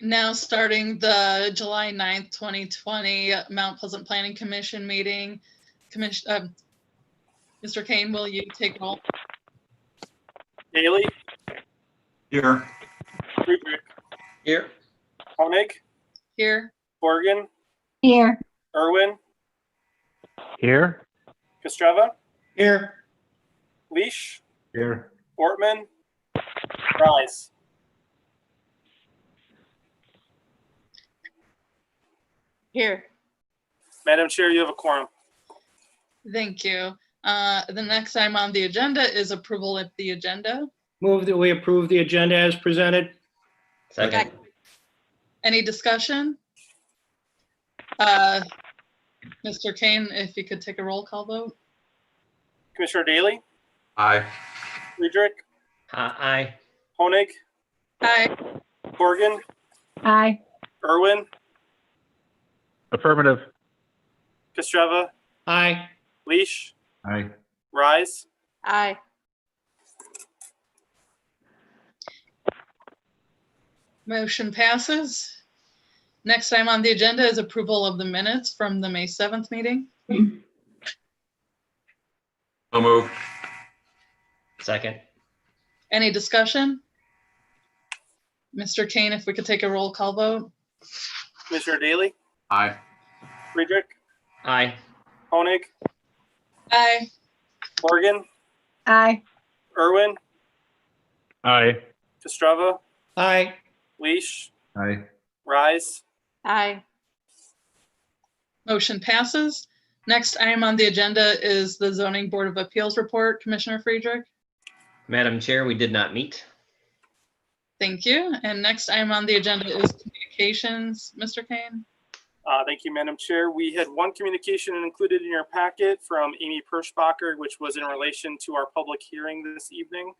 Now starting the July 9th, 2020 Mount Pleasant Planning Commission meeting. Mr. Kane, will you take roll? Daly, Here. Friedrich, Here. Koenig, Here. Morgan, Here. Irwin, Here. Kostreva, Here. Leash, Here. Ortman, Rise. Here. Madam Chair, you have a quorum. Thank you. The next item on the agenda is approval of the agenda. Move that we approve the agenda as presented. Second. Any discussion? Mr. Kane, if you could take a roll call vote. Commissioner Daly, Aye. Friedrich, Aye. Koenig, Aye. Morgan, Aye. Irwin, Affirmative. Kostreva, Aye. Leash, Aye. Rise. Aye. Motion passes. Next item on the agenda is approval of the minutes from the May 7th meeting. So moved. Second. Any discussion? Mr. Kane, if we could take a roll call vote. Commissioner Daly, Aye. Friedrich, Aye. Koenig, Aye. Morgan, Aye. Irwin, Aye. Kostreva, Aye. Leash, Aye. Rise. Aye. Motion passes. Next item on the agenda is the Zoning Board of Appeals report. Commissioner Friedrich. Madam Chair, we did not meet. Thank you. And next item on the agenda is communications. Mr. Kane. Thank you, Madam Chair. We had one communication included in your packet from Amy Perschbacher, which was in relation to our public hearing this evening.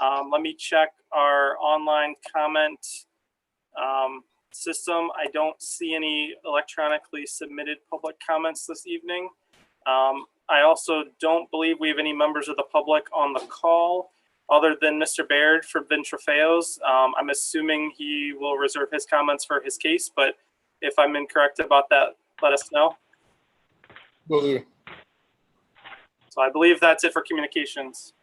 Let me check our online comment system. I don't see any electronically submitted public comments this evening. I also don't believe we have any members of the public on the call other than Mr. Baird from Ventrafeos. I'm assuming he will reserve his comments for his case, but if I'm incorrect about that, let us know. So I believe that's it for communications.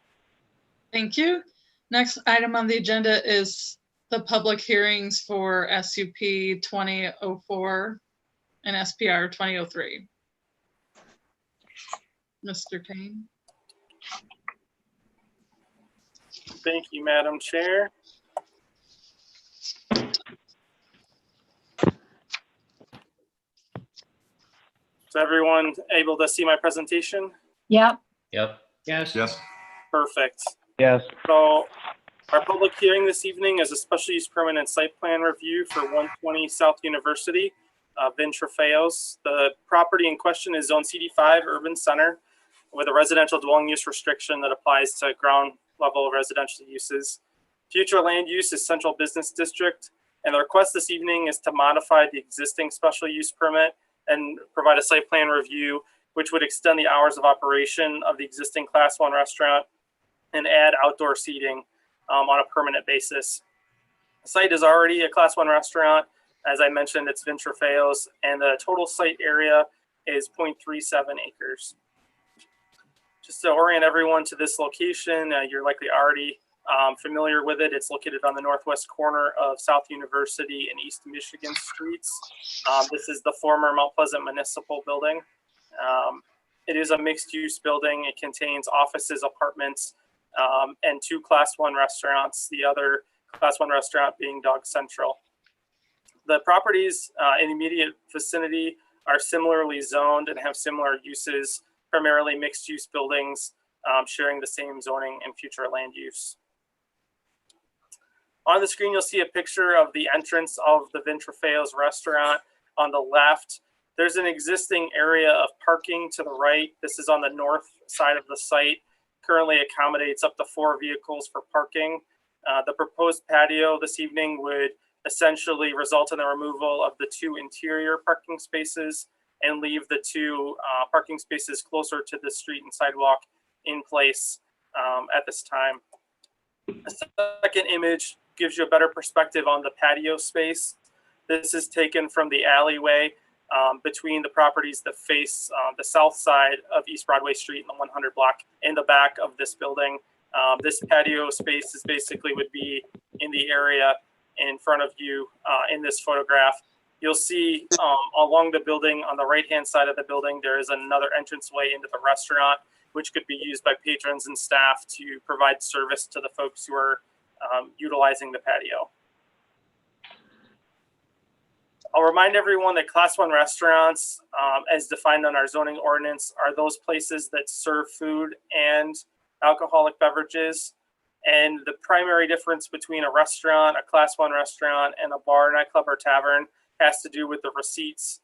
Thank you. Next item on the agenda is the public hearings for SUP 2004 and SPR 2003. Mr. Kane. Thank you, Madam Chair. Is everyone able to see my presentation? Yep. Yep. Yes. Yes. Perfect. Yes. So our public hearing this evening is a special use permit and site plan review for 120 South University, Ventrafeos. The property in question is Zone CD5 Urban Center with a residential dwelling use restriction that applies to ground level residential uses. Future land use is Central Business District, and the request this evening is to modify the existing special use permit and provide a site plan review, which would extend the hours of operation of the existing Class 1 restaurant and add outdoor seating on a permanent basis. The site is already a Class 1 restaurant. As I mentioned, it's Ventrafeos, and the total site area is 0.37 acres. Just to orient everyone to this location, you're likely already familiar with it. It's located on the northwest corner of South University and East Michigan Streets. This is the former Mount Pleasant Municipal Building. It is a mixed-use building. It contains offices, apartments, and 2 Class 1 restaurants, the other Class 1 restaurant being Dog Central. The properties in the immediate vicinity are similarly zoned and have similar uses, primarily mixed-use buildings sharing the same zoning and future land use. On the screen, you'll see a picture of the entrance of the Ventrafeos restaurant. on the left. There's an existing area of parking to the right. This is on the north side of the site. Currently accommodates up to 4 vehicles for parking. The proposed patio this evening would essentially result in the removal of the 2 interior parking spaces and leave the 2 parking spaces closer to the street and sidewalk in place at this time. The second image gives you a better perspective on the patio space. This is taken from the alleyway between the properties that face the south side of East Broadway Street and the 100 block in the back of this building. This patio space is basically would be in the area in front of you in this photograph. You'll see along the building on the right-hand side of the building, there is another entranceway into the restaurant, which could be used by patrons and staff to provide service to the folks who are utilizing the patio. I'll remind everyone that Class 1 restaurants, as defined on our zoning ordinance, are those places that serve food and alcoholic beverages. And the primary difference between a restaurant, a Class 1 restaurant, and a bar, nightclub, or tavern has to do with the receipts.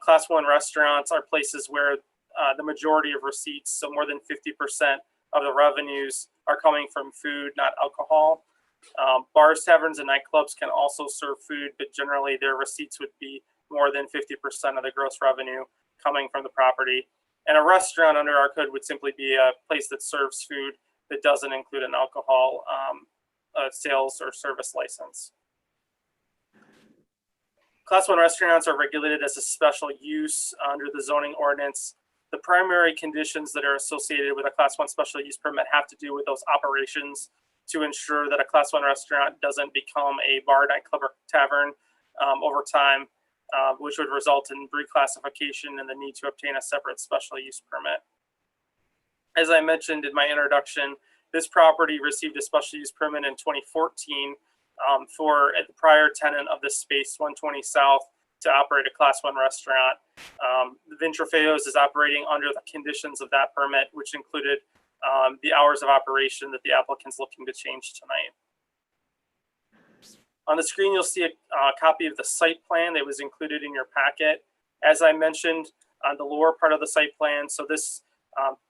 Class 1 restaurants are places where the majority of receipts, so more than 50% of the revenues, are coming from food, not alcohol. Bars, taverns, and nightclubs can also serve food, but generally their receipts would be more than 50% of the gross revenue coming from the property. And a restaurant under our code would simply be a place that serves food that doesn't include an alcohol sales or service license. Class 1 restaurants are regulated as a special use under the zoning ordinance. The primary conditions that are associated with a Class 1 special use permit have to do with those operations to ensure that a Class 1 restaurant doesn't become a bar, nightclub, or tavern over time, which would result in reclassification and the need to obtain a separate special use permit. As I mentioned in my introduction, this property received a special use permit in 2014 for the prior tenant of this space, 120 South, to operate a Class 1 restaurant. Vin Trofeos is operating under the conditions of that permit, which included the hours of operation that the applicant's looking to change tonight. On the screen, you'll see a copy of the site plan that was included in your packet. As I mentioned, on the lower part of the site plan, so this,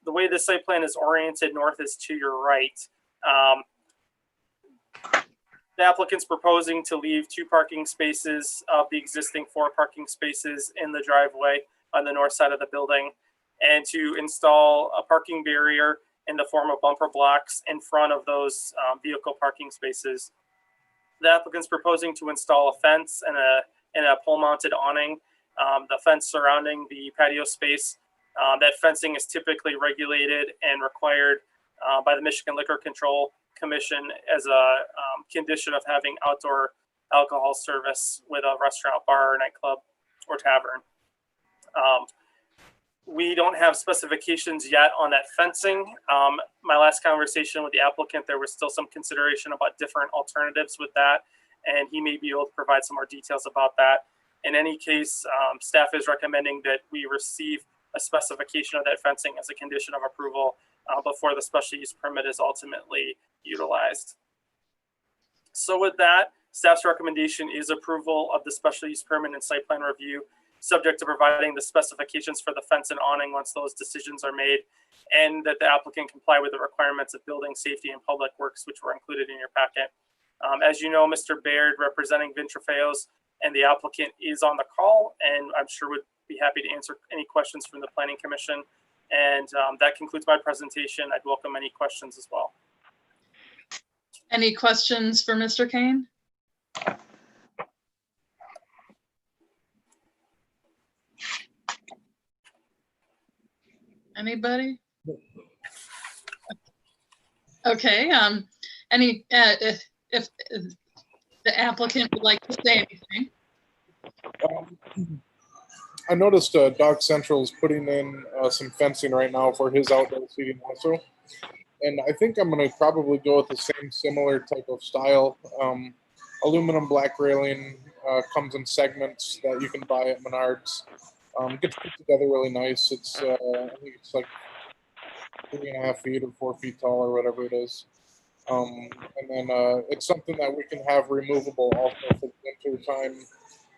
the way the site plan is oriented north is to your right. The applicant's proposing to leave 2 parking spaces of the existing 4 parking spaces in the driveway on the north side of the building, and to install a parking barrier in the form of bumper blocks in front of those vehicle parking spaces. The applicant's proposing to install a fence and a pole-mounted awning. The fence surrounding the patio space. That fencing is typically regulated and required by the Michigan Liquor Control Commission as a condition of having outdoor alcohol service with a restaurant, bar, nightclub, or tavern. We don't have specifications yet on that fencing. My last conversation with the applicant, there was still some consideration about different alternatives with that, and he may be able to provide some more details about that. In any case, staff is recommending that we receive a specification of that fencing as a condition of approval before the special use permit is ultimately utilized. So with that, staff's recommendation is approval of the special use permit and site plan review, subject to providing the specifications for the fence and awning once those decisions are made, and that the applicant comply with the requirements of building safety and public works, which were included in your packet. As you know, Mr. Baird, representing Vin Trofeos, and the applicant is on the call, and I'm sure would be happy to answer any questions from the Planning Commission. And that concludes my presentation. I'd welcome any questions as well. Any questions for Mr. Kane? Anybody? Okay. Any if the applicant would like to say anything. I noticed Dog Central is putting in some fencing right now for his outdoor seating also. And I think I'm going to probably go with the same similar type of style. Aluminum black railing comes in segments that you can buy at Menards. Gets put together really nice. It's I think it's like 3.5 feet or 4 feet tall or whatever it is. And then it's something that we can have removable also for the winter time.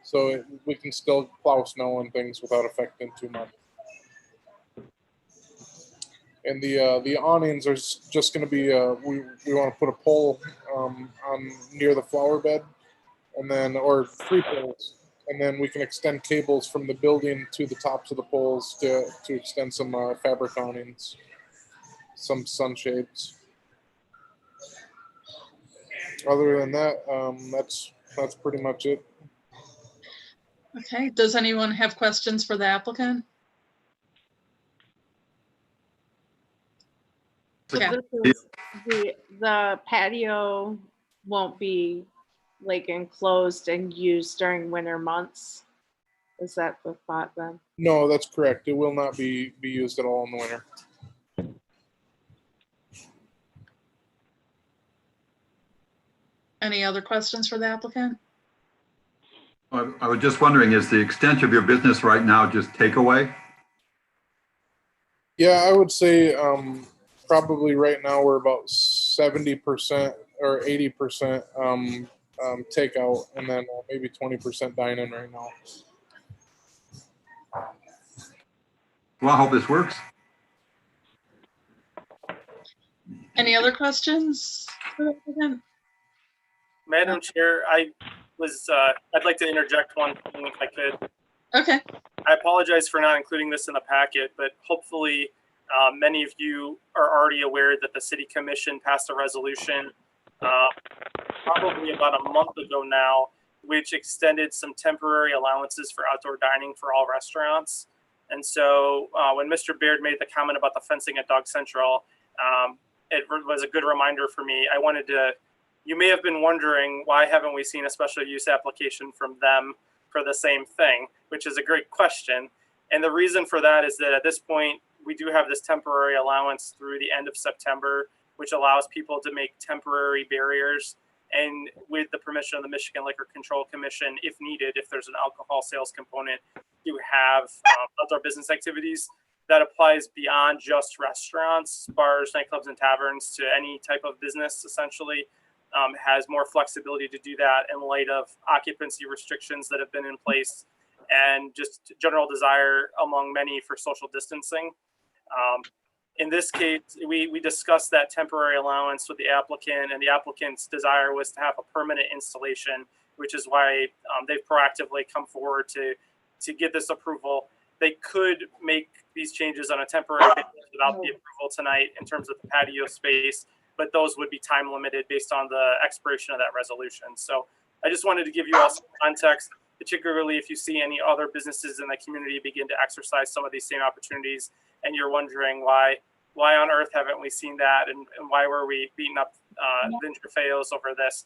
so we can still plow snow and things without affecting too much. And the awnings are just going to be we want to put a pole on near the flower bed, and then or 3 poles, and then we can extend cables from the building to the tops of the poles to extend some fabric awnings, some sunshades. Other than that, that's pretty much it. Okay, does anyone have questions for the applicant? So Yeah. This is the patio won't be like enclosed and used during winter months. Is that the thought then? No, that's correct. It will not be used at all in the winter. Any other questions for the applicant? I was just wondering, is the extent of your business right now just takeaway? Yeah, I would say probably right now we're about 70% or 80% takeout, and then maybe 20% dine-in right now. Well, I hope this works. Any other questions for the applicant? Madam Chair, I'd like to interject one thing if I could. Okay, I apologize for not including this in the packet, but hopefully many of you are already aware that the City Commission passed a resolution probably about a month ago now, which extended some temporary allowances for outdoor dining for all restaurants. And so when Mr. Baird made the comment about the fencing at Dog Central, it was a good reminder for me. You may have been wondering, why haven't we seen a special use application from them for the same thing, which is a great question. And the reason for that is that at this point, we do have this temporary allowance through the end of September, which allows people to make temporary barriers. And with the permission of the Michigan Liquor Control Commission, if needed, if there's an alcohol sales component, you have outdoor business activities. That applies beyond just restaurants, bars, nightclubs, and taverns to any type of business, essentially. Has more flexibility to do that in light of occupancy restrictions that have been in place and just general desire among many for social distancing. In this case, we discussed that temporary allowance with the applicant, and the applicant's desire was to have a permanent installation, which is why they've proactively come forward to get this approval. They could make these changes on a temporary basis without the approval tonight in terms of the patio space, but those would be time limited based on the expiration of that resolution. So I just wanted to give you all some context, particularly if you see any other businesses in the community begin to exercise some of these same opportunities, and you're wondering why on earth haven't we seen that, and why were we beating up Vin Trofeos over this?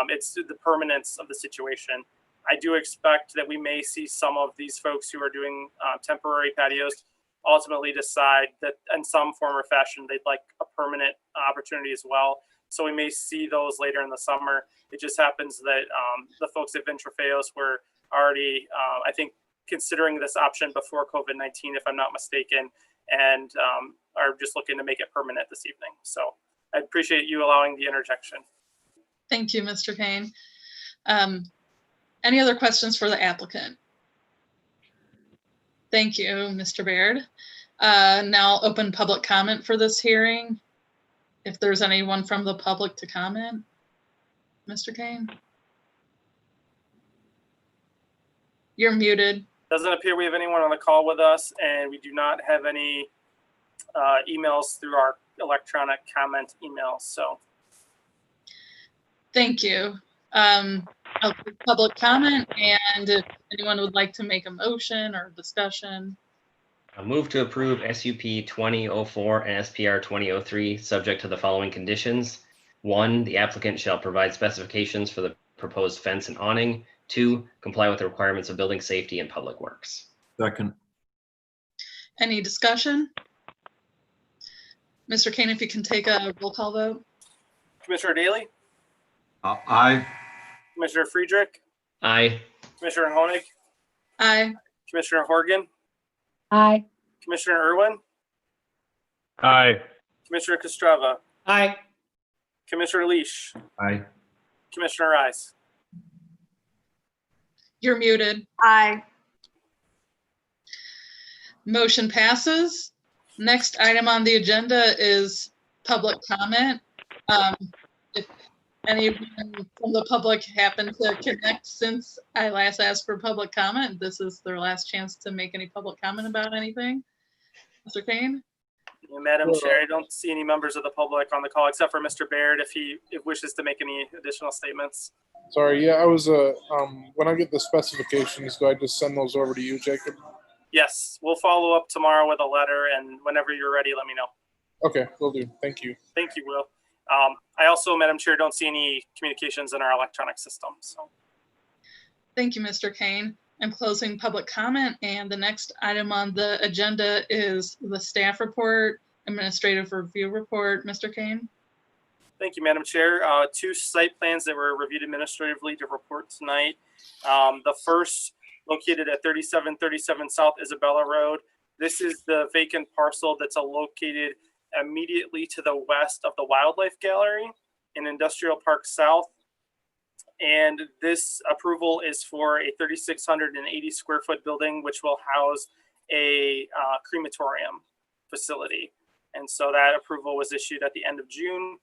It's the permanence of the situation. I do expect that we may see some of these folks who are doing temporary patios ultimately decide that in some form or fashion they'd like a permanent opportunity as well. So we may see those later in the summer. It just happens that the folks at Vin Trofeos were already, I think, considering this option before COVID-19, if I'm not mistaken, and are just looking to make it permanent this evening. So I appreciate you allowing the interjection. thank you, Mr. Kane. Any other questions for the applicant? Thank you, Mr. Baird. Now I'll open public comment for this hearing. If there's anyone from the public to comment, Mr. Kane? You're muted. Doesn't appear we have anyone on the call with us, and we do not have any emails through our electronic comment emails. So Thank you. I'll take public comment, and if anyone would like to make a motion or discussion. I move to approve SUP 2004 and SPR 2003, subject to the following conditions. 1, the applicant shall provide specifications for the proposed fence and awning. 2, comply with the requirements of building safety and public works. Second. Any discussion? Mr. Kane, if you can take a roll call vote. Commissioner Daly, Aye. Commissioner Friedrich, Aye. Commissioner Honig, Aye. Commissioner Horgan, Aye. Commissioner Irwin, Aye. Commissioner Kostreva, Aye. Commissioner Leash, Aye. Commissioner Rice. You're muted. Aye. Motion passes. Next item on the agenda is public comment. If anyone from the public happened to connect since I last asked for public comment, this is their last chance to make any public comment about anything. Mr. Kane? Madam Chair, I don't see any members of the public on the call except for Mr. Baird if he wishes to make any additional statements. Sorry, yeah, I was, when I get the specifications, do I just send those over to you, Jacob? Yes, we'll follow up tomorrow with a letter, and whenever you're ready, let me know. Okay, will do. Thank you. Thank you, Will. I also, Madam Chair, don't see any communications in our electronic system. So, Thank you, Mr. Kane. I'm closing public comment, and the next item on the agenda is the staff report, administrative review report. Mr. Kane? thank you, Madam Chair. Two site plans that were reviewed administratively to report tonight. The first, located at 3737 South Isabella Road. This is the vacant parcel that's located immediately to the west of the Wildlife Gallery in Industrial Park South. And this approval is for a 3,680 square foot building, which will house a crematorium facility. And so that approval was issued at the end of June.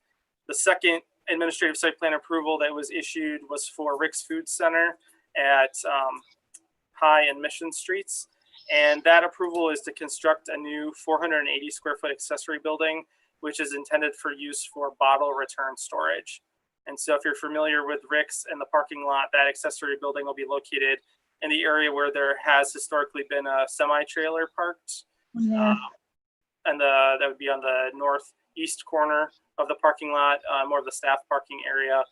The second administrative site plan approval that was issued was for Rick's Food Center at High and Mission Streets. And that approval is to construct a new 480 square foot accessory building, which is intended for use for bottle return storage. And so if you're familiar with Rick's and the parking lot, that accessory building will be located in the area where there has historically been a semi-trailer parked. Yeah. And that would be on the northeast corner of the parking lot, more of the staff parking area.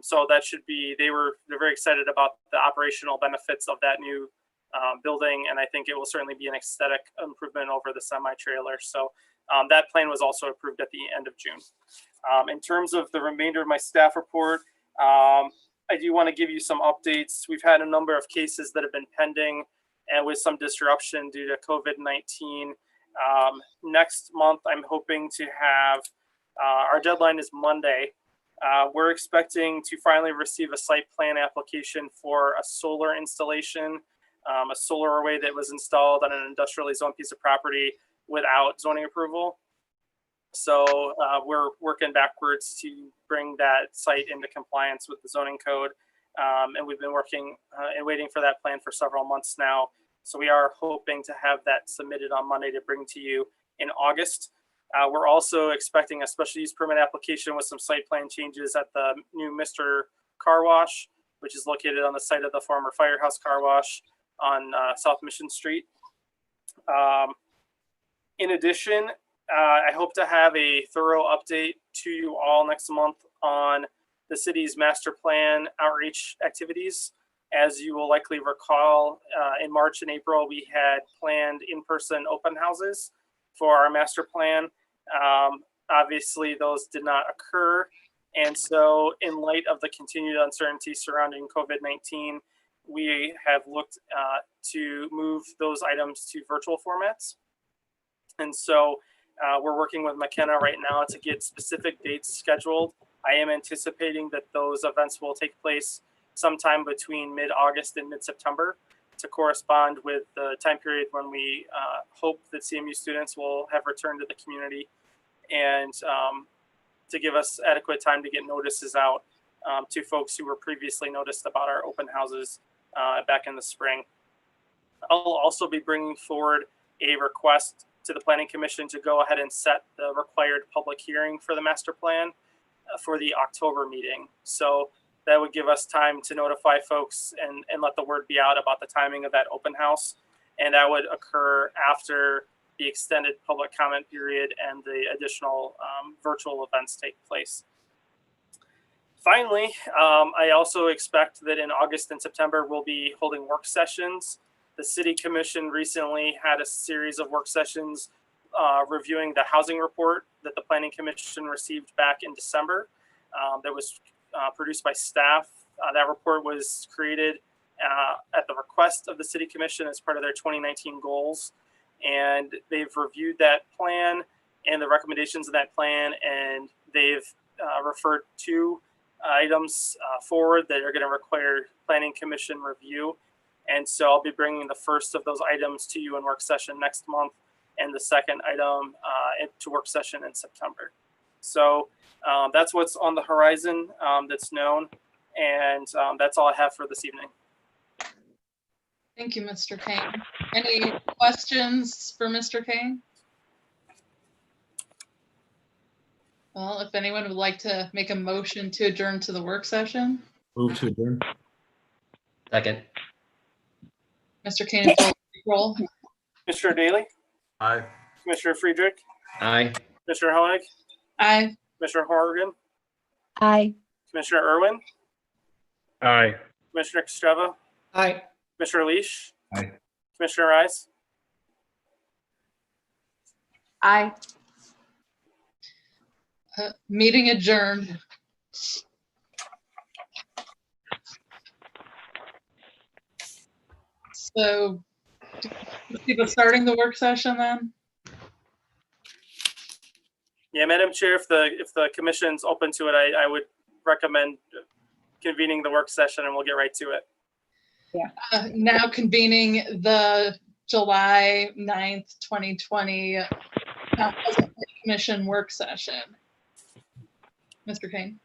So that should be, they're very excited about the operational benefits of that new building. And I think it will certainly be an aesthetic improvement over the semi-trailer. So that plan was also approved at the end of June. In terms of the remainder of my staff report, I do want to give you some updates. We've had a number of cases that have been pending and with some disruption due to COVID-19. Next month, I'm hoping to have, our deadline is Monday. We're expecting to finally receive a site plan application for a solar installation, a solar array that was installed on an industrially zoned piece of property without zoning approval. So we're working backwards to bring that site into compliance with the zoning code. And we've been working and waiting for that plan for several months now. So we are hoping to have that submitted on Monday to bring to you in August. We're also expecting a special use permit application with some site plan changes at the new Mr. Car Wash, which is located on the site of the former Firehouse Car Wash on South Mission Street. In addition, I hope to have a thorough update to you all next month on the city's master plan outreach activities. As you will likely recall, in March and April, we had planned in-person open houses for our master plan. Obviously, those did not occur. And so in light of the continued uncertainty surrounding COVID-19, we have looked to move those items to virtual formats. And so we're working with McKenna right now to get specific dates scheduled. I am anticipating that those events will take place sometime between mid-August and mid-September to correspond with the time period when we hope that CMU students will have returned to the community, and to give us adequate time to get notices out to folks who were previously noticed about our open houses back in the spring. I'll also be bringing forward a request to the Planning Commission to go ahead and set the required public hearing for the master plan for the October meeting. So that would give us time to notify folks and let the word be out about the timing of that open house. And that would occur after the extended public comment period and the additional virtual events take place. Finally, I also expect that in August and September, we'll be holding work sessions. The City Commission recently had a series of work sessions reviewing the housing report that the Planning Commission received back in December. That was produced by staff. That report was created at the request of the City Commission as part of their 2019 goals. And they've reviewed that plan and the recommendations of that plan, and they've referred to items forward that are going to require Planning Commission review. And so I'll be bringing the first of those items to you in work session next month, and the second item to work session in September. So that's what's on the horizon that's known. And that's all I have for this evening. Thank you, Mr. Kane. Any questions for Mr. Kane? Well, if anyone would like to make a motion to adjourn to the work session. Move to adjourn. Second. Mr. Kane, please roll. Commissioner Daly, Aye. Commissioner Friedrich, Aye. Commissioner Honig, Aye. Commissioner Horgan, Aye. Commissioner Irwin, Aye. Commissioner Kostreva, Aye. Commissioner Leash, Aye. Commissioner Rice. Aye. Meeting adjourned. So, people starting the work session then? Yeah, Madam Chair, if the commission's open to it, I would recommend convening the work session, and we'll get right to it. Now convening the July 9th, 2020 Commission work session. Mr. Kane.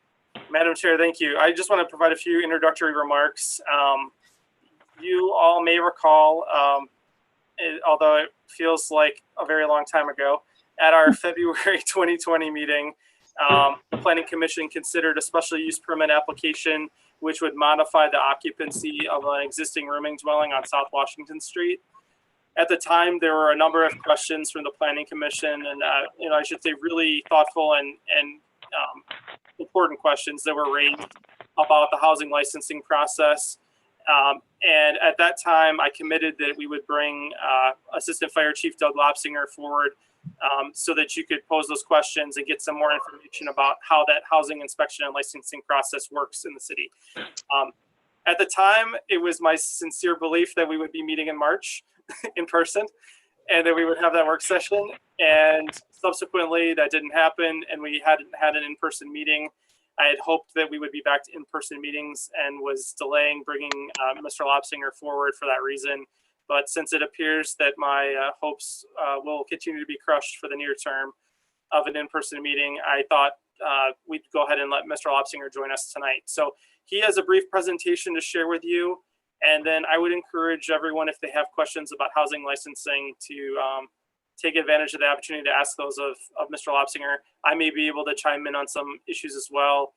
Madam Chair, thank you. I just want to provide a few introductory remarks. You all may recall, although it feels like a very long time ago, at our February 2020 meeting, the Planning Commission considered a special use permit application which would modify the occupancy of an existing rooming dwelling on South Washington Street. At the time, there were a number of questions from the Planning Commission, and I should say really thoughtful and important questions that were raised about the housing licensing process. And at that time, I committed that we would bring Assistant Fire Chief Doug Lopsinger forward so that you could pose those questions and get some more information about how that housing inspection and licensing process works in the city. At the time, it was my sincere belief that we would be meeting in March in person and that we would have that work session. And subsequently, that didn't happen, and we hadn't had an in-person meeting. I had hoped that we would be back to in-person meetings and was delaying bringing Mr. Lopsinger forward for that reason. But since it appears that my hopes will continue to be crushed for the near term of an in-person meeting, I thought we'd go ahead and let Mr. Lopsinger join us tonight. So he has a brief presentation to share with you. And then I would encourage everyone, if they have questions about housing licensing, to take advantage of the opportunity to ask those of Mr. Lopsinger. I may be able to chime in on some issues as well,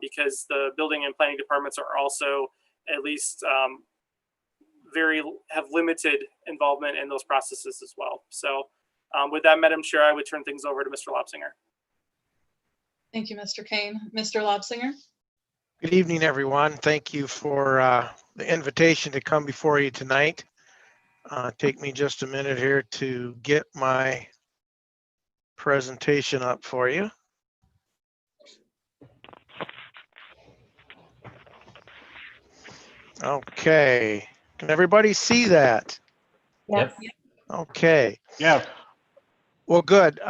because the building and planning departments are also at least have limited involvement in those processes as well. So with that, Madam Chair, I would turn things over to Mr. Lopsinger. Thank you, Mr. Kane. Mr. Lopsinger. Good evening, everyone. Thank you for the invitation to come before you tonight. Take me just a minute here to get my presentation up for you. Okay, can everybody see that? Yes. Okay, Yeah. well, good.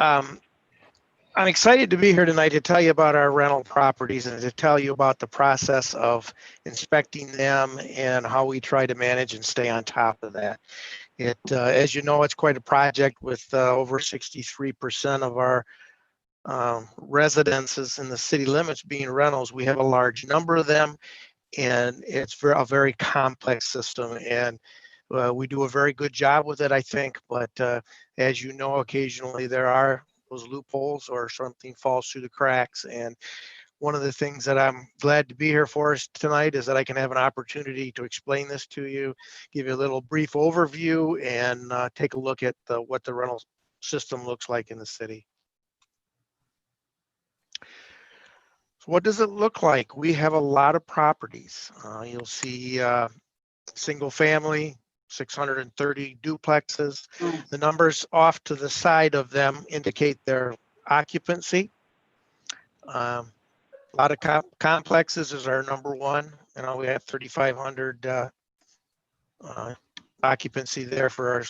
I'm excited to be here tonight to tell you about our rental properties and to tell you about the process of inspecting them and how we try to manage and stay on top of that. It, as you know, it's quite a project with over 63% of our residences in the city limits being rentals. We have a large number of them, and it's a very complex system. And we do a very good job with it, I think. But as you know, occasionally there are those loopholes or something falls through the cracks. And one of the things that I'm glad to be here for us tonight is that I can have an opportunity to explain this to you, give you a little brief overview, and take a look at what the rental system looks like in the city. So what does it look like? We have a lot of properties. You'll see single family, 630 duplexes. The numbers off to the side of them indicate their occupancy. A lot of complexes is our number one. You know, we have 3,500 occupancy there for our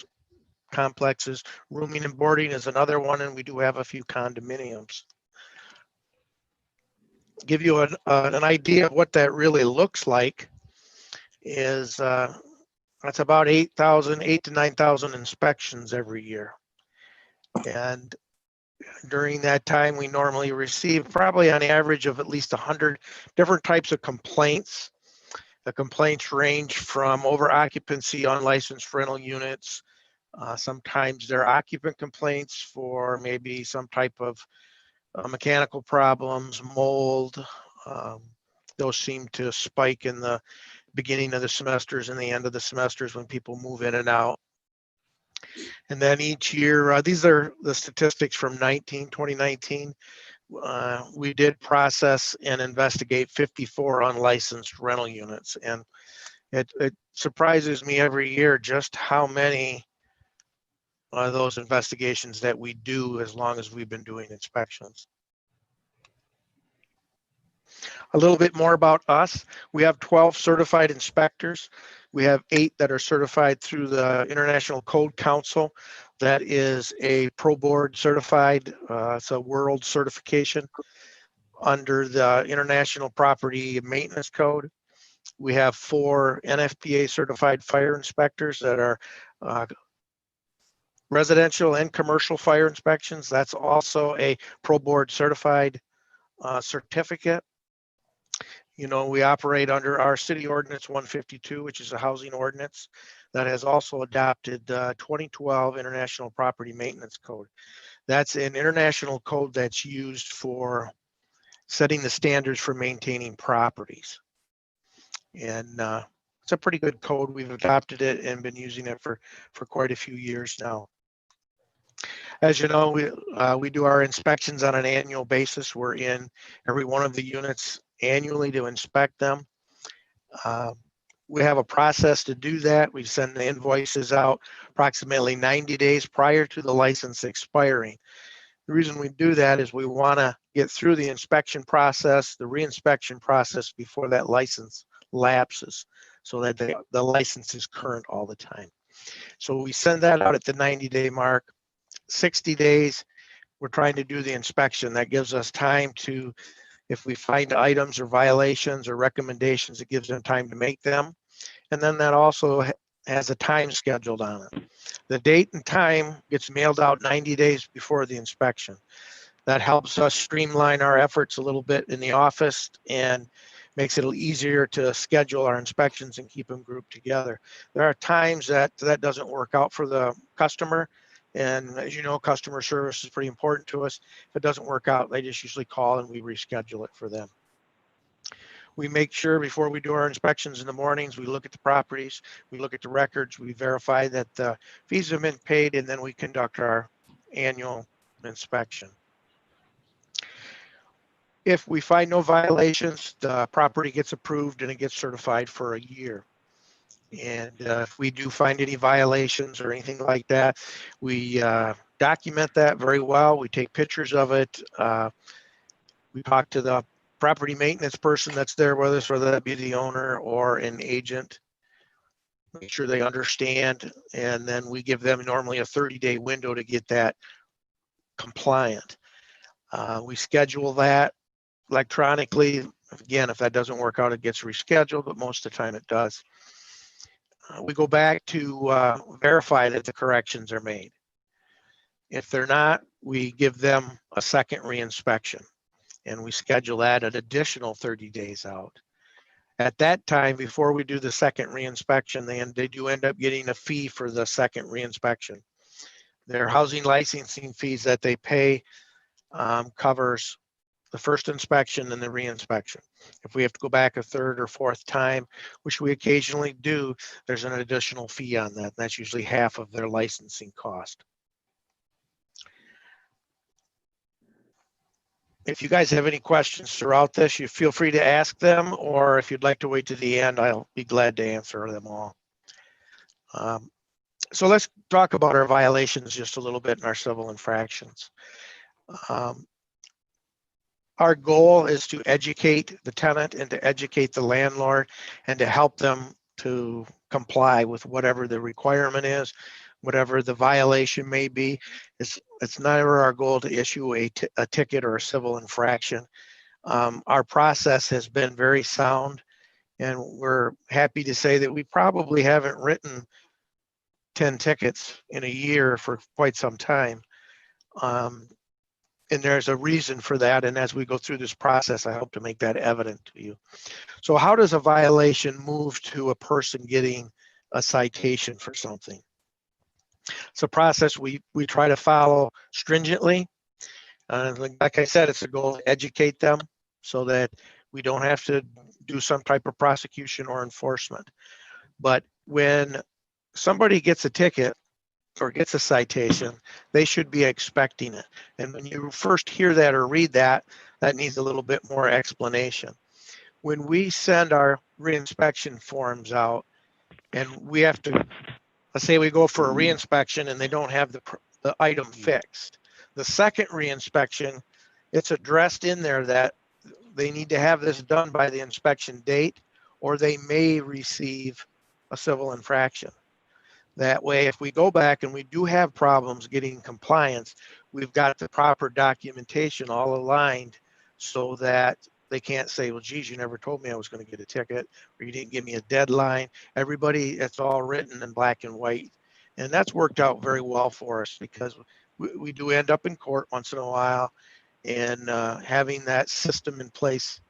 complexes. Rooming and boarding is another one, and we do have a few condominiums. give you an idea of what that really looks like is that's about 8 to 9,000 inspections every year. And during that time, we normally receive probably on average of at least 100 different types of complaints. The complaints range from over occupancy, unlicensed rental units. Sometimes they're occupant complaints for maybe some type of mechanical problems, mold. Those seem to spike in the beginning of the semesters and the end of the semesters when people move in and out. And then each year, these are the statistics from 2019. We did process and investigate 54 unlicensed rental units. And it surprises me every year just how many of those investigations that we do as long as we've been doing inspections. A little bit more about us. We have 12 certified inspectors. We have 8 that are certified through the International Code Council. That is a pro board certified, it's a world certification under the International Property Maintenance Code. We have 4 NFPA certified fire inspectors that are residential and commercial fire inspections. That's also a pro board certified certificate. You know, we operate under our city ordinance 152, which is a housing ordinance that has also adopted 2012 International Property Maintenance Code. That's an international code that's used for setting the standards for maintaining properties. And it's a pretty good code. We've adopted it and been using it for quite a few years now. As you know, we do our inspections on an annual basis. We're in every one of the units annually to inspect them. We have a process to do that. We send the invoices out approximately 90 days prior to the license expiring. The reason we do that is we want to get through the inspection process, the reinspection process before that license lapses, so that the license is current all the time. So we send that out at the 90-day mark. 60 days, we're trying to do the inspection. That gives us time to, if we find items or violations or recommendations, it gives them time to make them. And then that also has a time scheduled on it. The date and time gets mailed out 90 days before the inspection. That helps us streamline our efforts a little bit in the office and makes it easier to schedule our inspections and keep them grouped together. There are times that doesn't work out for the customer. And as you know, customer service is pretty important to us. If it doesn't work out, they just usually call and we reschedule it for them. We make sure before we do our inspections in the mornings, we look at the properties, we look at the records, we verify that the fees have been paid, and then we conduct our annual inspection. If we find no violations, the property gets approved and it gets certified for a year. And if we do find any violations or anything like that, we document that very well. We take pictures of it. We talk to the property maintenance person that's there with us, whether that be the owner or an agent. Make sure they understand, and then we give them normally a 30-day window to get that compliant. We schedule that electronically. Again, if that doesn't work out, it gets rescheduled, but most of the time it does. We go back to verify that the corrections are made. If they're not, we give them a second reinspection, and we schedule that an additional 30 days out. At that time, before we do the second reinspection, they do end up getting a fee for the second reinspection. Their housing licensing fees that they pay covers the first inspection and the reinspection. If we have to go back a third or fourth time, which we occasionally do, there's an additional fee on that. That's usually half of their licensing cost. If you guys have any questions throughout this, you feel free to ask them, or if you'd like to wait to the end, I'll be glad to answer them all. So let's talk about our violations just a little bit in our civil infractions. Our goal is to educate the tenant and to educate the landlord and to help them to comply with whatever the requirement is, whatever the violation may be. It's never our goal to issue a ticket or a civil infraction. Our process has been very sound, and we're happy to say that we probably haven't written 10 tickets in a year for quite some time. And there's a reason for that. And as we go through this process, I hope to make that evident to you. So how does a violation move to a person getting a citation for something? It's a process we try to follow stringently. Like I said, it's a goal to educate them so that we don't have to do some type of prosecution or enforcement. But when somebody gets a ticket or gets a citation, they should be expecting it. And when you first hear that or read that, that needs a little bit more explanation. When we send our reinspection forms out and we have to, let's say we go for a reinspection and they don't have the item fixed. The second reinspection, it's addressed in there that they need to have this done by the inspection date, or they may receive a civil infraction. That way, if we go back and we do have problems getting compliance, we've got the proper documentation all aligned so that they can't say, well, geez, you never told me I was going to get a ticket, or you didn't give me a deadline. Everybody, it's all written in black and white. And that's worked out very well for us because we do end up in court once in a while, and having that system in place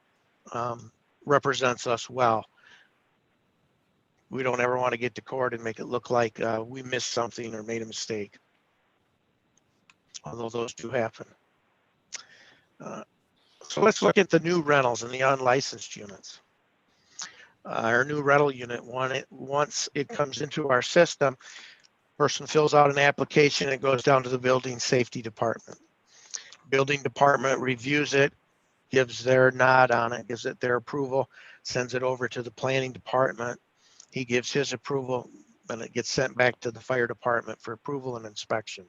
represents us well. We don't ever want to get to court and make it look like we missed something or made a mistake, although those do happen. So let's look at the new rentals and the unlicensed units. Our new rental unit, once it comes into our system, person fills out an application, it goes down to the building safety department. Building department reviews it, gives their nod on it, gives it their approval, sends it over to the planning department. He gives his approval, and it gets sent back to the fire department for approval and inspection.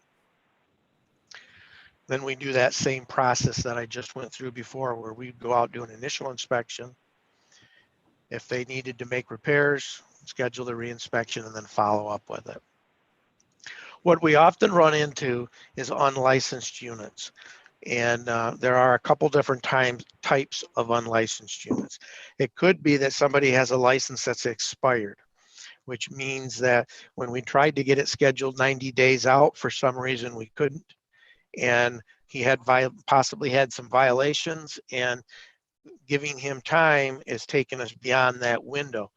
Then we do that same process that I just went through before, where we go out, do an initial inspection. If they needed to make repairs, schedule the reinspection, and then follow up with it. What we often run into is unlicensed units. And there are a couple different types of unlicensed units. It could be that somebody has a license that's expired, which means that when we tried to get it scheduled 90 days out, for some reason we couldn't. And he had possibly had some violations, and giving him time is taking us beyond that window.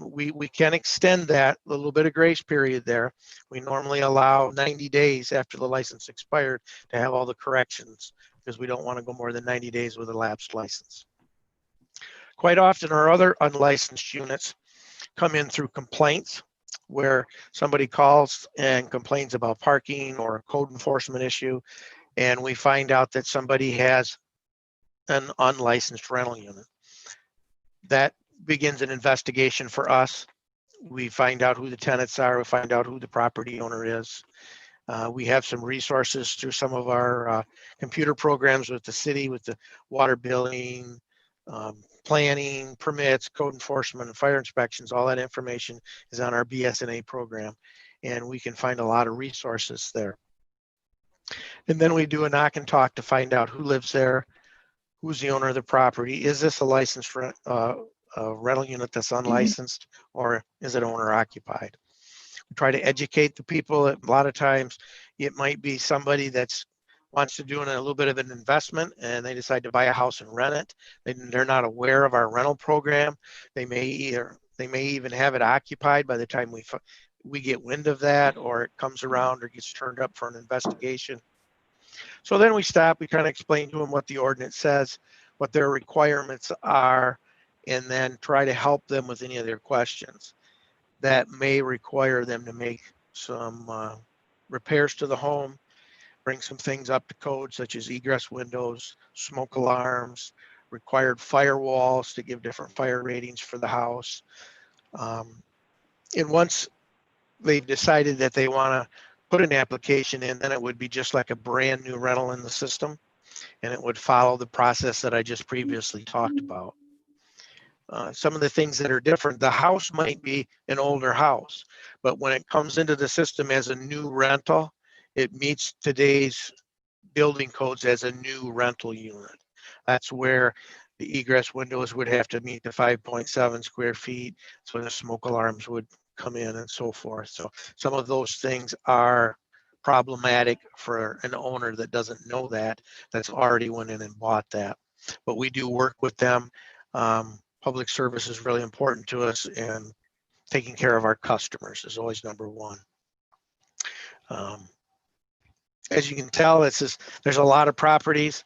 We can extend that a little bit of grace period there. We normally allow 90 days after the license expired to have all the corrections, because we don't want to go more than 90 days with a lapsed license. Quite often our other unlicensed units come in through complaints, where somebody calls and complains about parking or a code enforcement issue, and we find out that somebody has an unlicensed rental unit. That begins an investigation for us. We find out who the tenants are, we find out who the property owner is. We have some resources through some of our computer programs with the city, with the water billing, planning, permits, code enforcement, and fire inspections. All that information is on our BSNA program, and we can find a lot of resources there. And then we do a knock and talk to find out who lives there, who's the owner of the property. Is this a licensed rental unit that's unlicensed, or is it owner occupied? We try to educate the people. A lot of times it might be somebody that's wants to do a little bit of an investment, and they decide to buy a house and rent it. They're not aware of our rental program. They may even have it occupied by the time we get wind of that, or it comes around or gets turned up for an investigation. So then we stop, we kind of explain to them what the ordinance says, what their requirements are, and then try to help them with any of their questions that may require them to make some repairs to the home, bring some things up to code, such as egress windows, smoke alarms, required firewalls to give different fire ratings for the house. And once they've decided that they want to put an application in, then it would be just like a brand new rental in the system, and it would follow the process that I just previously talked about. Some of the things that are different, the house might be an older house, but when it comes into the system as a new rental, it meets today's building codes as a new rental unit. That's where the egress windows would have to meet the 5.7 square feet. That's where the smoke alarms would come in and so forth. So some of those things are problematic for an owner that doesn't know that, that's already went in and bought that. But we do work with them. Public service is really important to us, and taking care of our customers is always number one. As you can tell, there's a lot of properties.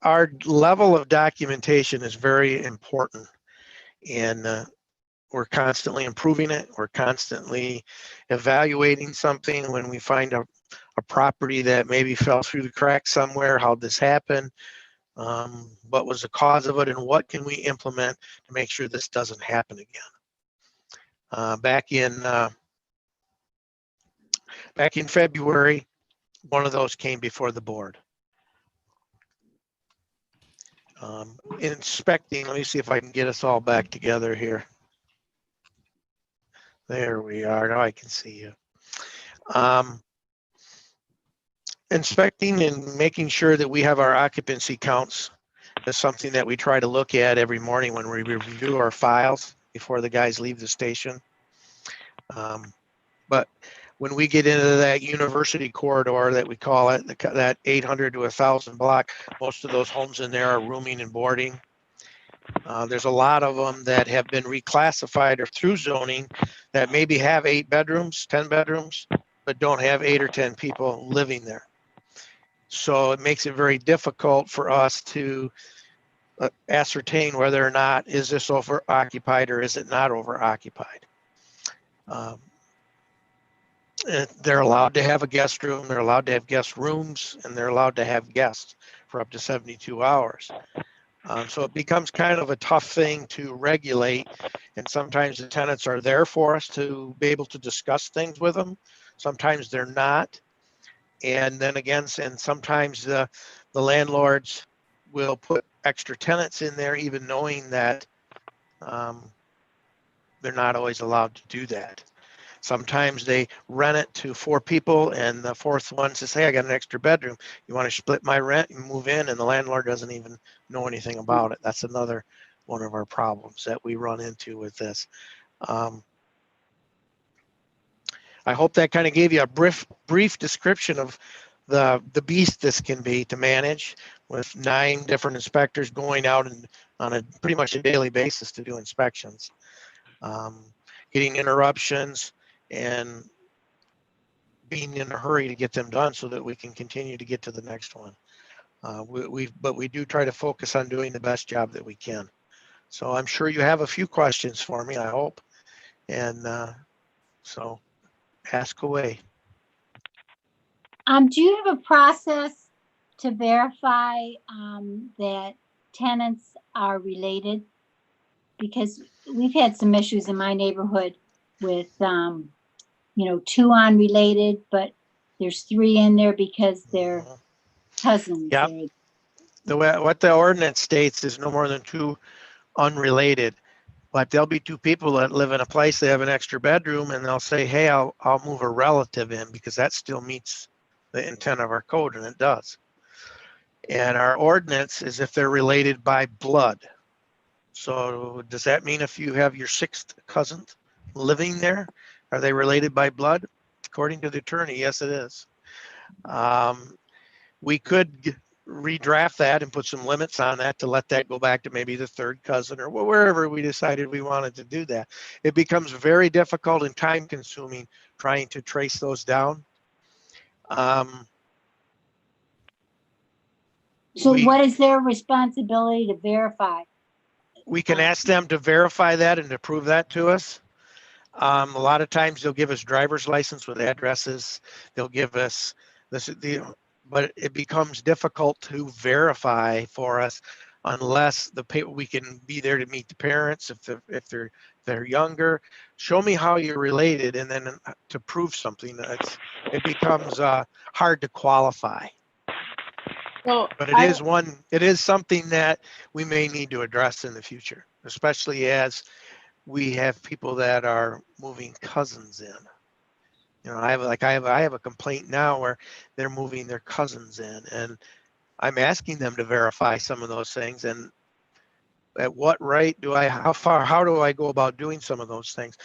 Our level of documentation is very important, and we're constantly improving it. We're constantly evaluating something when we find a property that maybe fell through the cracks somewhere. How'd this happen? What was the cause of it, and what can we implement to make sure this doesn't happen again? Back in February, one of those came before the board. Inspecting, let me see if I can get us all back together here. There we are. Now I can see you. Inspecting and making sure that we have our occupancy counts is something that we try to look at every morning when we review our files before the guys leave the station. But when we get into that university corridor that we call it, that 800 to 1,000 block, most of those homes in there are rooming and boarding. There's a lot of them that have been reclassified or through zoning that maybe have 8 bedrooms, 10 bedrooms, but don't have 8 or 10 people living there. So it makes it very difficult for us to ascertain whether or not is this over occupied or is it not over occupied. They're allowed to have a guest room, they're allowed to have guest rooms, and they're allowed to have guests for up to 72 hours. So it becomes kind of a tough thing to regulate, and sometimes the tenants are there for us to be able to discuss things with them. Sometimes they're not. And then again, and sometimes the landlords will put extra tenants in there, even knowing that they're not always allowed to do that. Sometimes they rent it to 4 people, and the 4th one says, hey, I got an extra bedroom. You want to split my rent and move in? And the landlord doesn't even know anything about it. That's another one of our problems that we run into with this. I hope that kind of gave you a brief description of the beast this can be to manage, with 9 different inspectors going out and on a pretty much a daily basis to do inspections, getting interruptions, and being in a hurry to get them done so that we can continue to get to the next one. But we do try to focus on doing the best job that we can. So I'm sure you have a few questions for me, I hope. And so ask away. Do you have a process to verify that tenants are related? Because we've had some issues in my neighborhood with, 2 unrelated, but there's 3 in there because they're cousins. Yeah. What the ordinance states is no more than 2 unrelated, but there'll be 2 people that live in a place, they have an extra bedroom, and they'll say, hey, I'll move a relative in, because that still meets the intent of our code, and it does. And our ordinance is if they're related by blood. So does that mean if you have your 6th cousin living there, are they related by blood? According to the attorney, yes, it is. We could redraft that and put some limits on that to let that go back to maybe the 3rd cousin or wherever we decided we wanted to do that. It becomes very difficult and time consuming trying to trace those down. So what is their responsibility to verify? We can ask them to verify that and to prove that to us. A lot of times they'll give us driver's license with addresses. They'll give us but it becomes difficult to verify for us unless we can be there to meet the parents if they're younger. Show me how you're related, and then to prove something, it becomes hard to qualify. So But it is something that we may need to address in the future, especially as we have people that are moving cousins in. I have a complaint now where they're moving their cousins in, and I'm asking them to verify some of those things. And at what rate do I, how do I go about doing some of those things?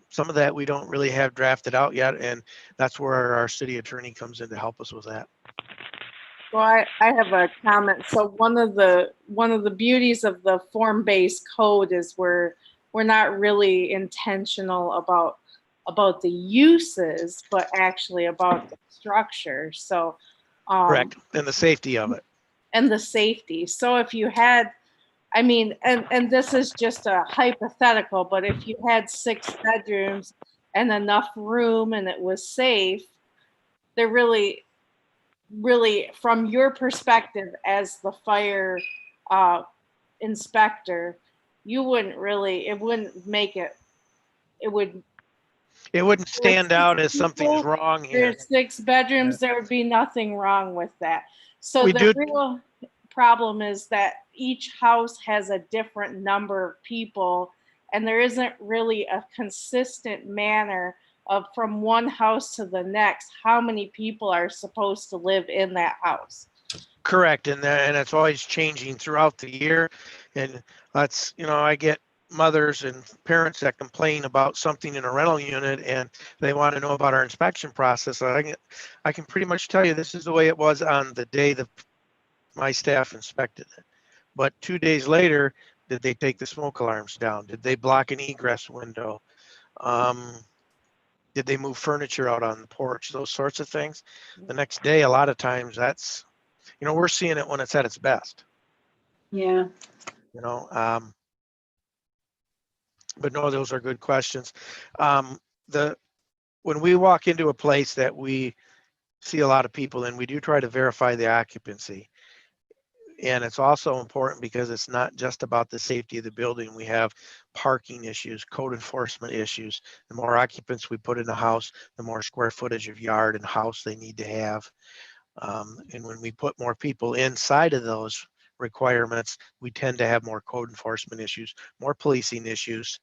Some of that we don't really have drafted out yet. And that's where our city attorney comes in to help us with that. Well, I have a comment. So one of the beauties of the form-based code is we're not really intentional about the uses, but actually about the structure. So Correct. And the safety of it. and the safety. So if you had, I mean, and this is just a hypothetical, but if you had 6 bedrooms and enough room and it was safe, they're really from your perspective as the fire inspector, you wouldn't really, it wouldn't make it, it would. It wouldn't stand out as something's People, wrong here. There's 6 bedrooms, there would be nothing wrong with that. So We the do- real problem is that each house has a different number of people, and there isn't really a consistent manner of from one house to the next, how many people are supposed to live in that house. Correct. And it's always changing throughout the year. And that's, I get mothers and parents that complain about something in a rental unit and they want to know about our inspection process. I can pretty much tell you this is the way it was on the day that my staff inspected it. But 2 days later, did they take the smoke alarms down? Did they block an egress window? Did they move furniture out on the porch? Those sorts of things. The next day, a lot of times that's, we're seeing it when it's at its best. Yeah. But no, those are good questions. When we walk into a place that we see a lot of people in, we do try to verify the occupancy. And it's also important because it's not just about the safety of the building. We have parking issues, code enforcement issues. The more occupants we put in a house, the more square footage of yard and house they need to have. And when we put more people inside of those requirements, we tend to have more code enforcement issues, more policing issues,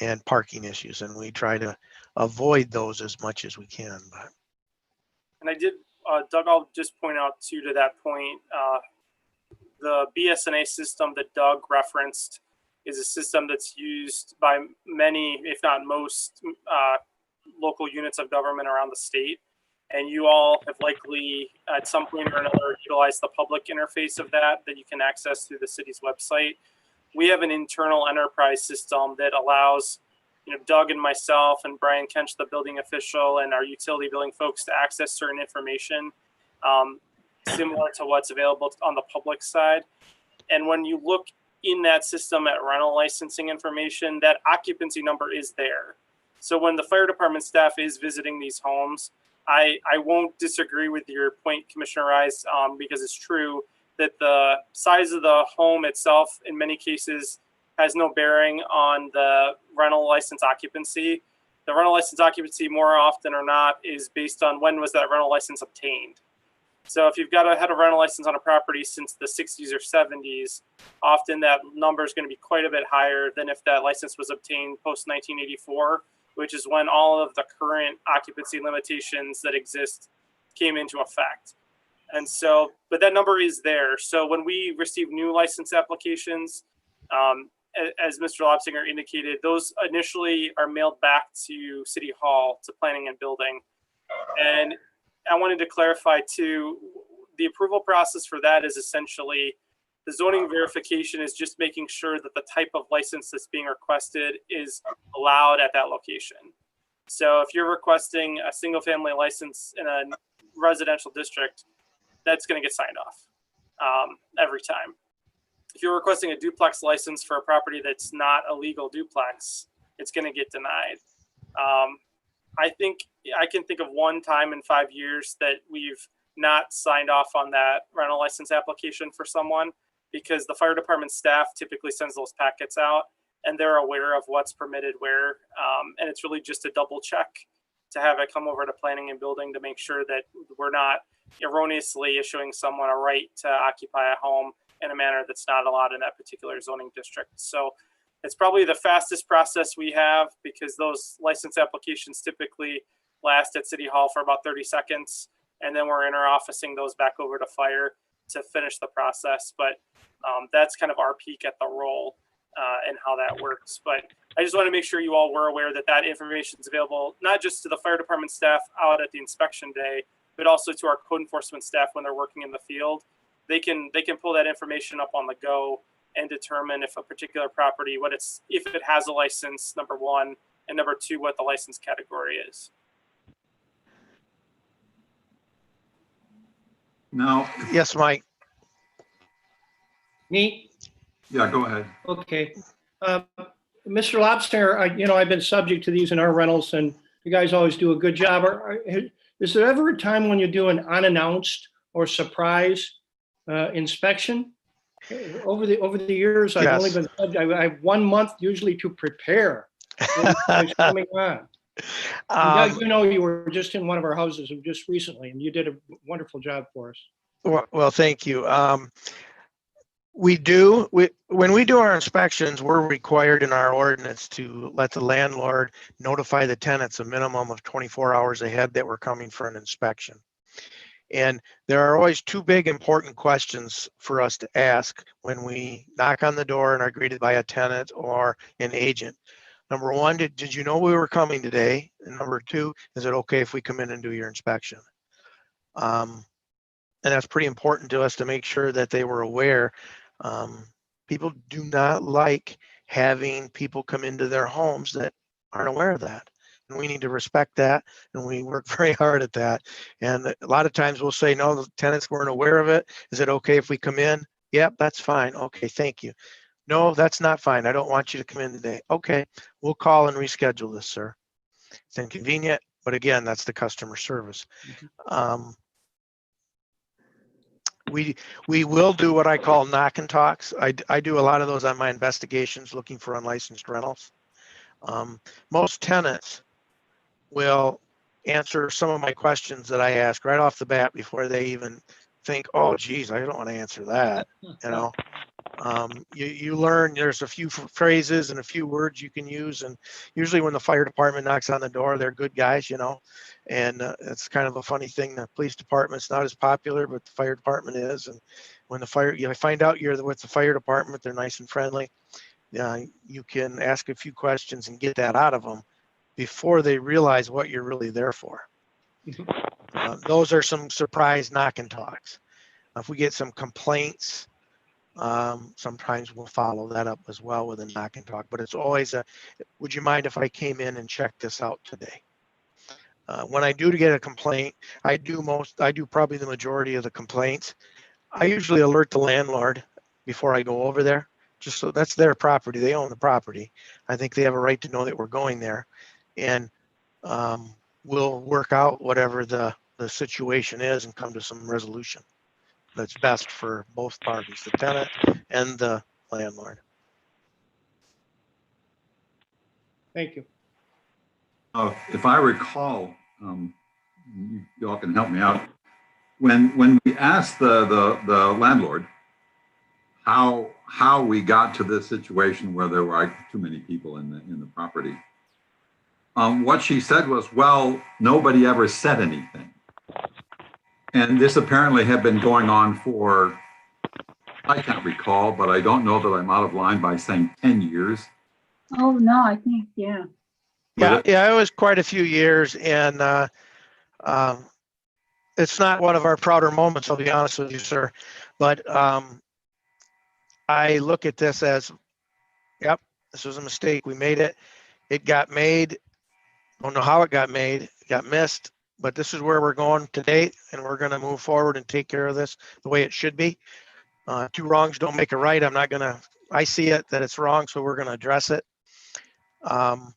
and parking issues. And we try to avoid those as much as we can. And I did, Doug, I'll just point out too, to that point, the BSNA system that Doug referenced is a system that's used by many, if not most, local units of government around the state. And you all have likely at some point or another utilized the public interface of that you can access through the city's website. We have an internal enterprise system that allows Doug and myself and Brian Kench, the building official, and our utility billing folks to access certain information similar to what's available on the public side. And when you look in that system at rental licensing information, that occupancy number is there. So when the fire department staff is visiting these homes, I won't disagree with your point, Commissioner Rice, because it's true that the size of the home itself, in many cases, has no bearing on the rental license occupancy. The rental license occupancy, more often or not, is based on when was that rental license obtained. So if you've had a rental license on a property since the 60s or 70s, often that number is going to be quite a bit higher than if that license was obtained post 1984, which is when all of the current occupancy limitations that exist came into effect. And so, but that number is there. So when we receive new license applications, as Mr. Lobsinger indicated, those initially are mailed back to City Hall, to Planning and Building. And I wanted to clarify too, the approval process for that is essentially the zoning verification is just making sure that the type of license that's being requested is allowed at that location. So if you're requesting a single family license in a residential district, that's going to get signed off every time. If you're requesting a duplex license for a property that's not a legal duplex, it's going to get denied. I think I can think of one time in 5 years that we've not signed off on that rental license application for someone, because the fire department staff typically sends those packets out and they're aware of what's permitted where. And it's really just a double check to have it come over to Planning and Building to make sure that we're not erroneously issuing someone a right to occupy a home in a manner that's not allowed in that particular zoning district. So it's probably the fastest process we have, because those license applications typically last at City Hall for about 30 seconds. and then we're interofficing those back over to fire to finish the process. But that's kind of our peek at the role and how that works. But I just want to make sure you all were aware that that information is available, not just to the fire department staff out at the inspection day, but also to our code enforcement staff when they're working in the field. They can pull that information up on the go and determine if a particular property, if it has a license, number one, and number two, what the license category is. Now, Yes, Mike. Me? yeah, go ahead. Okay. Mr. Lobster, I've been subject to these in our rentals, and you guys always do a good job. Is there ever a time when you do an unannounced or surprise inspection? Over the years, I've only been subject. I have 1 month usually to prepare for you guys coming on. You were just in one of our houses just recently, and you did a wonderful job for us. Well, thank you. When we do our inspections, we're required in our ordinance to let the landlord notify the tenants a minimum of 24 hours ahead that we're coming for an inspection. And there are always two big important questions for us to ask when we knock on the door and are greeted by a tenant or an agent. Number one, did you know we were coming today? And number two, is it okay if we come in and do your inspection? And that's pretty important to us to make sure that they were aware. People do not like having people come into their homes that aren't aware of that. And we need to respect that, and we work very hard at that. And a lot of times we'll say, no, the tenants weren't aware of it. Is it okay if we come in? Yep, that's fine. Okay, thank you. No, that's not fine. I don't want you to come in today. Okay, we'll call and reschedule this, sir. It's inconvenient, but again, that's the customer service. We will do what I call knock and talks. I do a lot of those on my investigations looking for unlicensed rentals. Most tenants will answer some of my questions that I ask right off the bat before they even think, oh, geez, I don't want to answer that. You learn there's a few phrases and a few words you can use. And usually when the fire department knocks on the door, they're good guys, and it's kind of a funny thing. The police department's not as popular, but the fire department is. And when you find out you're with the fire department, they're nice and friendly. You can ask a few questions and get that out of them before they realize what you're really there for. Those are some surprise knock and talks. If we get some complaints, sometimes we'll follow that up as well with a knock and talk, but it's always would you mind if I came in and checked this out today? When I do get a complaint, I do probably the majority of the complaints. I usually alert the landlord before I go over there, just so that's their property. They own the property. I think they have a right to know that we're going there, and we'll work out whatever the situation is and come to some resolution that's best for both parties, the tenant and the landlord. Thank you. If I recall, you all can help me out. When we asked the landlord how we got to this situation where there were too many people in the property, what she said was, well, nobody ever said anything. And this apparently had been going on for, I can't recall, but I don't know that I'm out of line by saying 10 years. Oh, no, I think, yeah. Yeah, it was quite a few years, and it's not one of our prouder moments, I'll be honest with you, sir. But I look at this as, yep, this was a mistake. We made it. It got made. Don't know how it got made. It got missed. But this is where we're going today, and we're going to move forward and take care of this the way it should be. Two wrongs don't make a right. I see it that it's wrong, so we're going to address it. I'm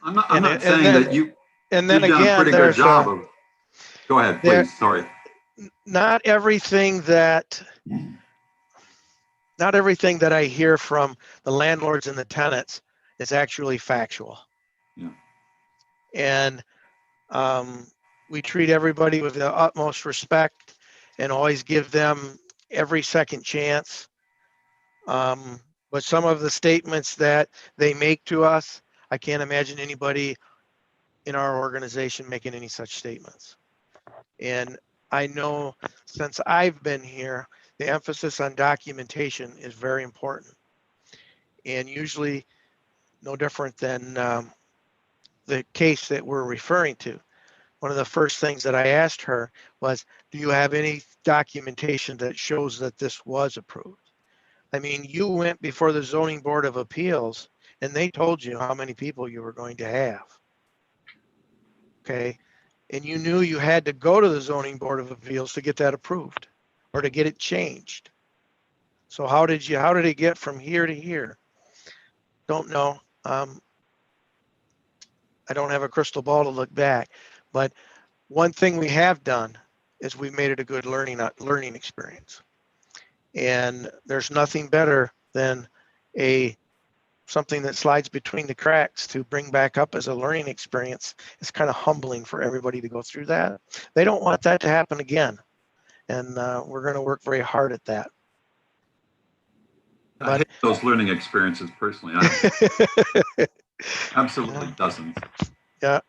not saying that you've done a pretty good job of. Go ahead, please. Sorry. Not everything that I hear from the landlords and the tenants is actually factual. Yeah. And we treat everybody with the utmost respect and always give them every second chance. But some of the statements that they make to us, I can't imagine anybody in our organization making any such statements. And I know since I've been here, the emphasis on documentation is very important. And usually no different than the case that we're referring to. One of the first things that I asked her was, do you have any documentation that shows that this was approved? I mean, you went before the Zoning Board of Appeals and they told you how many people you were going to have. Okay. And you knew you had to go to the Zoning Board of Appeals to get that approved or to get it changed. So how did it get from here to here? Don't know. I don't have a crystal ball to look back, but one thing we have done is we've made it a good learning experience. And there's nothing better than something that slides between the cracks to bring back up as a learning experience. It's kind of humbling for everybody to go through that. They don't want that to happen again. And we're going to work very hard at that. I hate those learning experiences personally. Absolutely dozens. Yeah.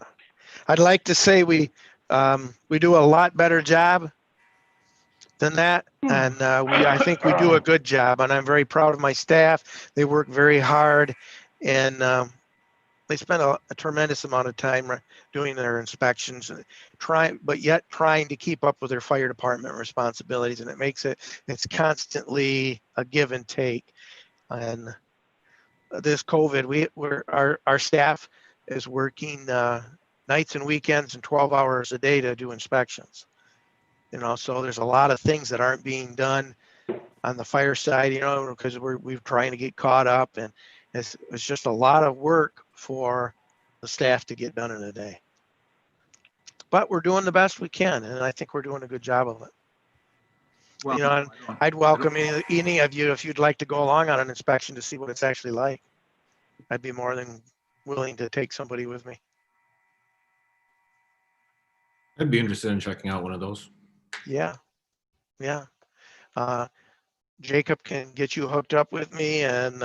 I'd like to say we do a lot better job than that. And I think we do a good job, and I'm very proud of my staff. They work very hard, and they spend a tremendous amount of time doing their inspections, but yet trying to keep up with their fire department responsibilities. And it's constantly a give and take. And this COVID, our staff is working nights and weekends and 12 hours a day to do inspections. So there's a lot of things that aren't being done on the fire side, because we're trying to get caught up, and it's just a lot of work for the staff to get done in a day. But we're doing the best we can, and I think we're doing a good job of it. Well, I'd welcome any of you if you'd like to go along on an inspection to see what it's actually like. I'd be more than willing to take somebody with me. I'd be interested in checking out one of those. Yeah. Jacob can get you hooked up with me, and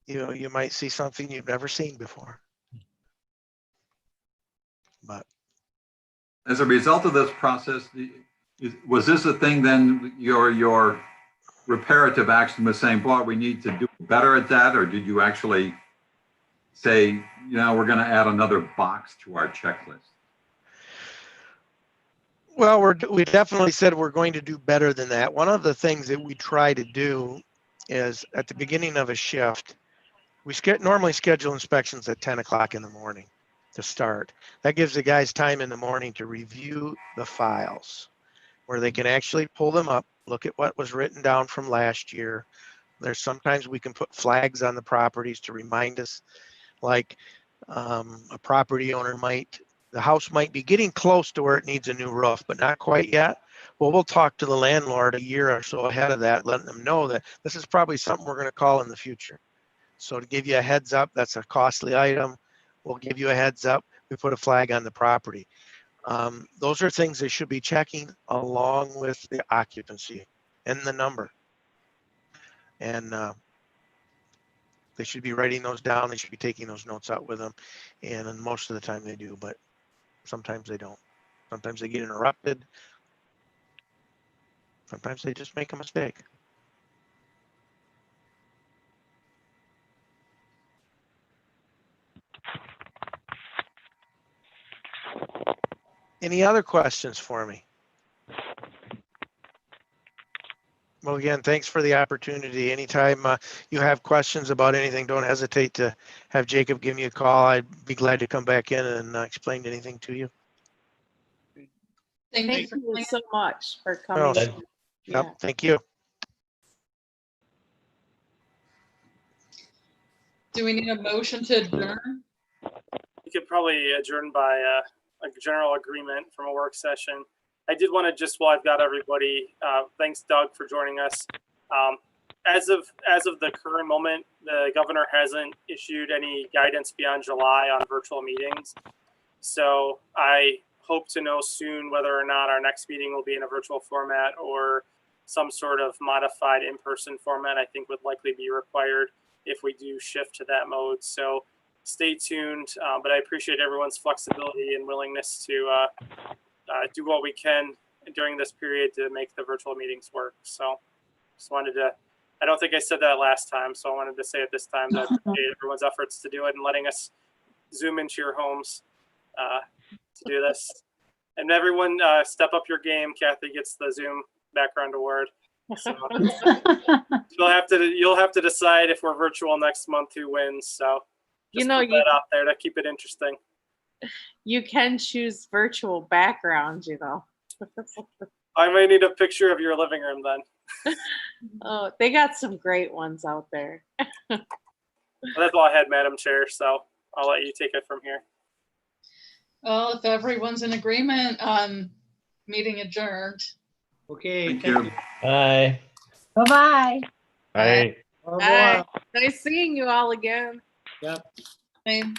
you might see something you've never seen before. But as a result of this process, was this a thing then your reparative action was saying, boy, we need to do better at that? Or did you actually say, we're going to add another box to our checklist? Well, we definitely said we're going to do better than that. One of the things that we try to do is at the beginning of a shift, we normally schedule inspections at 10 o'clock in the morning to start. That gives the guys time in the morning to review the files where they can actually pull them up, look at what was written down from last year. Sometimes we can put flags on the properties to remind us, like a property owner the house might be getting close to where it needs a new roof, but not quite yet. Well, we'll talk to the landlord a year or so ahead of that, letting them know that this is probably something we're going to call in the future. So to give you a heads up, that's a costly item. We'll give you a heads up. We put a flag on the property. Those are things they should be checking along with the occupancy and the number. And they should be writing those down. They should be taking those notes out with them. And most of the time they do, but sometimes they don't. Sometimes they get interrupted. Sometimes they just make a mistake. Any other questions for me? Well, again, thanks for the opportunity. Anytime you have questions about anything, don't hesitate to have Jacob give me a call. I'd be glad to come back in and explain anything to you. Thank you so much for coming. Oh, Yeah. yep, thank you. Do we need a motion to adjourn? We could probably adjourn by a general agreement from a work session. I did want to just, while I've got everybody, thanks Doug for joining us. As of the current moment, the governor hasn't issued any guidance beyond July on virtual meetings. So I hope to know soon whether or not our next meeting will be in a virtual format or some sort of modified in-person format. I think would likely be required if we do shift to that mode. So stay tuned, but I appreciate everyone's flexibility and willingness to do what we can during this period to make the virtual meetings work. So just wanted to, I don't think I said that last time, so I wanted to say it this time that I appreciate everyone's efforts to do it and letting us Zoom into your homes to do this. And everyone step up your game. Kathy gets the Zoom background award. So you'll have to decide if we're virtual next month who wins. So just put that out there to keep it interesting. You can choose virtual backgrounds, you know. I may need a picture of your living room then. Oh, they got some great ones out there. Well, that's all I had, Madam Chair. So I'll let you take it from here. Well, if everyone's in agreement, meeting adjourned. Okay. Thank you. Bye. Bye-bye. Bye. Au revoir. Bye. Nice seeing you all again. Yep. Same.